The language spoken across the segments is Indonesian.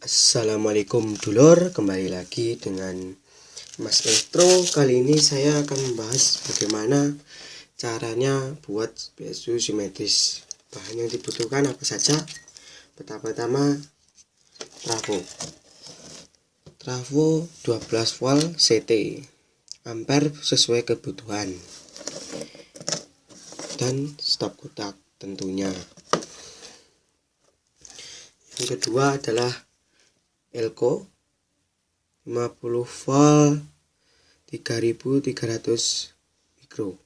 Assalamualaikum dulur, kembali lagi dengan Mas Estro. Kali ini saya akan membahas bagaimana caranya buat PSU Simetris. Bahan yang dibutuhkan apa saja? Pertama-tama travo 12 volt CT ampere sesuai kebutuhan, dan stop kotak tentunya. Yang kedua adalah elko 50 volt 3300 mikro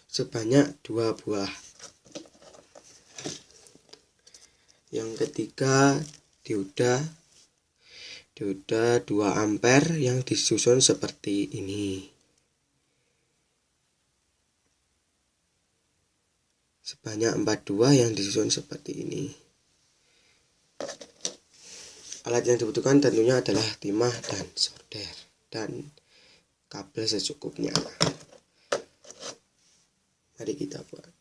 sebanyak 2 buah. Yang ketiga dioda 2 ampere yang disusun seperti ini, sebanyak 4 buah yang disusun seperti ini. Alat yang dibutuhkan tentunya adalah timah dan solder dan kabel secukupnya. Mari kita buat.